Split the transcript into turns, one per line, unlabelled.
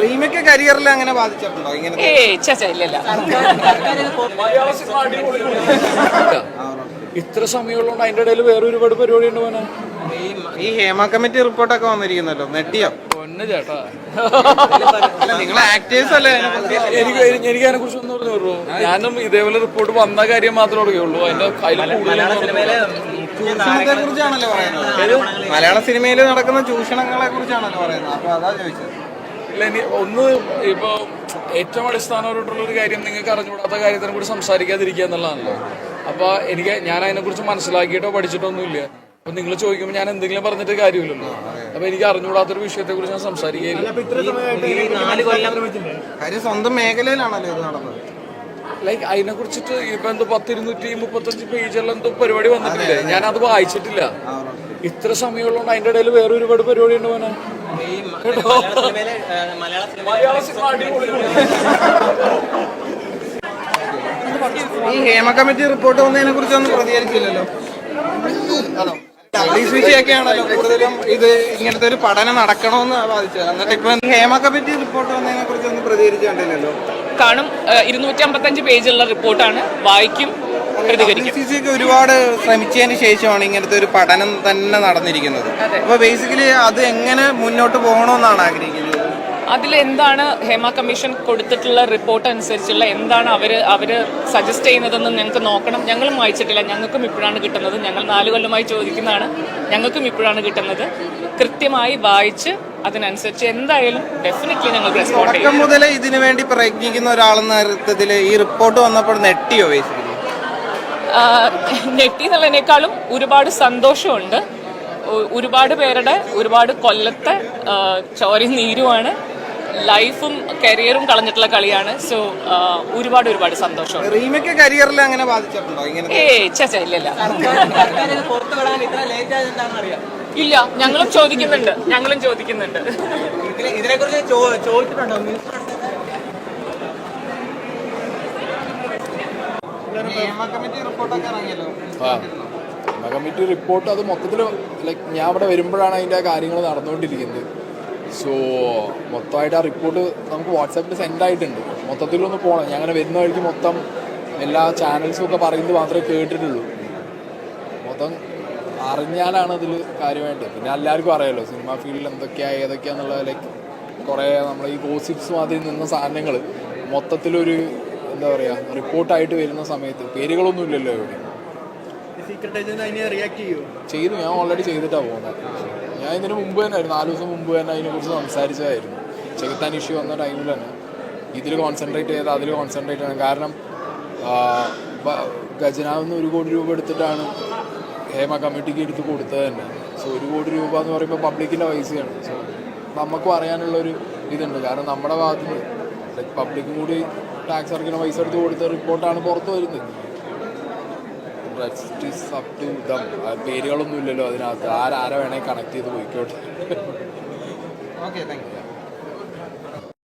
Remake കരിയറിൽ അങ്ങനെ ബാധിച്ചിട്ടുണ്ടോ?
ഇത്ര സമയമുള്ളതുകൊണ്ട് അതിന്റെ ഇടയിൽ വേറെ ഒരുപാട് പരിപാടി ഉണ്ട് പോനെ.
ഈ ഹേമ കമ്മിറ്റി റിപ്പോർട്ടൊക്കെ വന്നിരിക്കുന്നല്ലോ, നെട്ടിയോ?
പൊന്ന് ചേട്ടാ,
നിങ്ങൾ ആക്ടേഴ്സ് അല്ലേ?
എനിക്ക് അതിനെ കുറിച്ച് ഒന്ന് പറഞ്ഞു തരുമോ? ഞാനും ഇതേപോലെ റിപ്പോർട്ട് വന്ന കാര്യം മാത്രമേ അറിയുള്ളൂ. അതിന്റെ
ചൂഷണത്തെ കുറിച്ചാണല്ലോ പറയുന്നത്. മലയാള സിനിമയിൽ നടക്കുന്ന ചൂഷണങ്ങളെ കുറിച്ചാണല്ലോ പറയുന്നത്. അപ്പൊ അതാ ചോദിച്ചത്.
ഇല്ല, ഒന്ന് ഇപ്പൊ ഏറ്റവും അടിസ്ഥാനപരമായിട്ടുള്ള ഒരു കാര്യം നിങ്ങൾക്ക് അറിഞ്ഞുകൂടാത്ത കാര്യത്തിനെ കുറിച്ച് സംസാരിക്കാതിരിക്കുക എന്നുള്ളതാണല്ലോ. അപ്പൊ ഞാൻ അതിനെ കുറിച്ച് മനസ്സിലാക്കിയിട്ടോ പഠിച്ചിട്ടോ ഒന്നുമില്ല. അപ്പൊ നിങ്ങൾ ചോദിക്കുമ്പോൾ ഞാൻ എന്തെങ്കിലും പറഞ്ഞിട്ട് കാര്യമില്ലല്ലോ. അപ്പൊ എനിക്ക് അറിഞ്ഞുകൂടാത്തൊരു വിഷയത്തെ കുറിച്ച് ഞാൻ സംസാരിക്കുകയില്ല.
സ്വന്തം മേഖലയിലാണല്ലോ ഇത് നടന്നത്.
ലൈക്ക് അതിനെ കുറിച്ചിട്ട് ഇപ്പൊ എന്തോ 235 പേജുള്ള എന്തോ പരിപാടി വന്നിട്ടില്ലേ? ഞാൻ അത് വായിച്ചിട്ടില്ല. ഇത്ര സമയമുള്ളതുകൊണ്ട് അതിന്റെ ഇടയിൽ വേറെ ഒരുപാട് പരിപാടി ഉണ്ട് പോനെ.
ഈ ഹേമ കമ്മിറ്റി റിപ്പോർട്ട് വന്നതിനെ കുറിച്ചൊന്നും പ്രതികരിച്ചില്ലല്ലോ. ഒക്കെയാണല്ലോ കൂടുതലും ഇത് ഇങ്ങനത്തെ ഒരു പഠനം നടക്കണമെന്ന് ബാധിച്ചത്. എന്നിട്ട് ഇപ്പൊ ഹേമ കമ്മിറ്റി റിപ്പോർട്ട് വന്നതിനെ കുറിച്ചൊന്നും പ്രതികരിച്ചിട്ടില്ലല്ലോ.
കാണും. 255 പേജുള്ള റിപ്പോർട്ടാണ്, വായിക്കും, പ്രതികരിക്കും.
ഒരുപാട് ശ്രമിച്ചതിന് ശേഷമാണ് ഇങ്ങനത്തെ ഒരു പഠനം തന്നെ നടന്നിരിക്കുന്നത്. അപ്പൊ ബേസിക്കലി അത് എങ്ങനെ മുന്നോട്ട് പോകണമെന്നാണ് ആഗ്രഹിക്കുന്നത്.
അതിലെന്താണ് ഹേമ കമ്മീഷൻ കൊടുത്തിട്ടുള്ള റിപ്പോർട്ട് അനുസരിച്ചുള്ള എന്താണ് അവര് സജസ്റ്റ് ചെയ്യുന്നതെന്ന് ഞങ്ങൾക്ക് നോക്കണം. ഞങ്ങളും വായിച്ചിട്ടില്ല, ഞങ്ങൾക്കും ഇപ്പോഴാണ് കിട്ടുന്നത്. ഞങ്ങൾ 4 കൊല്ലമായി ചോദിക്കുന്നതാണ്, ഞങ്ങൾക്കും ഇപ്പോഴാണ് കിട്ടുന്നത്. കൃത്യമായി വായിച്ച് അതിനനുസരിച്ച് എന്തായാലും ഡെഫിനറ്റ്ലി ഞങ്ങൾ റെസ്പോണ്ട് ചെയ്യും.
മുതൽ ഇതിനു വേണ്ടി പ്രയത്നിക്കുന്ന ഒരാളെന്ന അർത്ഥത്തിൽ ഈ റിപ്പോർട്ട് വന്നപ്പോൾ നെട്ടിയോ? ബേസിക്കലി
നെട്ടി എന്നുള്ളതിനേക്കാളും ഒരുപാട് സന്തോഷമുണ്ട്. ഒരുപാട് പേരുടെ ഒരുപാട് കൊല്ലത്തെ ചോരയും നീരുമാണ്, ലൈഫും കരിയറും കളഞ്ഞിട്ടുള്ള കളിയാണ്. സോ ഒരുപാട് സന്തോഷമുണ്ട്.
റീമേക്ക് കരിയറിൽ അങ്ങനെ ബാധിച്ചിട്ടുണ്ടോ?
ഇല്ല, ഞങ്ങളും ചോദിക്കുന്നുണ്ട്.
ഇതിനെക്കുറിച്ച് ചോദിച്ചിട്ടുണ്ടോ?
കമ്മിറ്റി റിപ്പോർട്ട് അത് മൊത്തത്തിൽ ലൈക്ക് ഞാൻ അവിടെ വരുമ്പോഴാണ് അതിൻ്റെ കാര്യങ്ങൾ നടന്നുകൊണ്ടിരിക്കുന്നത്. സോ മൊത്തമായിട്ട് ആ റിപ്പോർട്ട് നമുക്ക് വാട്സാപ്പിൽ സെൻഡ് ആയിട്ടുണ്ട്. മൊത്തത്തിലൊന്ന് പോകണം. ഞാൻ അങ്ങനെ വരുന്ന വഴിക്ക് മൊത്തം എല്ലാ ചാനൽസും ഒക്കെ പറയുന്നത് മാത്രമേ കേട്ടിട്ടുള്ളൂ. മൊത്തം അറിഞ്ഞാലാണ് അതിൽ കാര്യമായിട്ട്. പിന്നെ എല്ലാവർക്കും അറിയാമല്ലോ സിനിമ ഫീൽഡിൽ എന്തൊക്കെയാണ് ഏതൊക്കെയാണെന്നുള്ള ലൈക്ക് കുറേ നമ്മൾ ഈ ഗോസിപ്സ് മാതിരി നിന്ന സാധനങ്ങൾ മൊത്തത്തിലൊരു എന്താ പറയുക റിപ്പോർട്ടായിട്ട് വരുന്ന സമയത്ത് പേരുകളൊന്നും ഇല്ലല്ലോ ഇവിടെ. ചെയ്തു, ഞാൻ ഓൾറെഡി ചെയ്തിട്ടാണ് പോകുന്നത്. ഞാൻ ഇതിന് മുമ്പ് തന്നെ 4 ദിവസം മുമ്പ് തന്നെ അതിനെക്കുറിച്ച് സംസാരിച്ചതായിരുന്നു. ചെകുത്താൻ ഇഷ്യൂ വന്ന ടൈമിൽ തന്നെ ഇതിൽ കോൺസെൻട്രേറ്റ് ചെയ്ത് അതിൽ കോൺസെൻട്രേറ്റ് ചെയ്യണം. കാരണം ഖജനാവിൽ നിന്ന് 1 കോടി രൂപ എടുത്തിട്ടാണ് ഹേമ കമ്മിറ്റിക്ക് എടുത്ത് കൊടുത്തത് തന്നെ. സോ 1 കോടി രൂപ എന്ന് പറയുമ്പോൾ പബ്ലിക്കിൻ്റെ പൈസയാണ്. സോ നമുക്കും അറിയാനുള്ളൊരു ഇതുണ്ട്. കാരണം നമ്മുടെ ഭാഗത്ത് നിന്ന് ലൈക്ക് പബ്ലിക്കും കൂടി ടാക്സ് അടയ്ക്കുന്ന പൈസ എടുത്ത് കൊടുത്ത റിപ്പോർട്ടാണ് പുറത്ത് വരുന്നത്. പേരുകളൊന്നും ഇല്ലല്ലോ അതിനകത്ത്. ആരെ വേണമെങ്കിൽ കണക്ട് ചെയ്ത് പോയിക്കോട്ടെ.
Okay, thank you.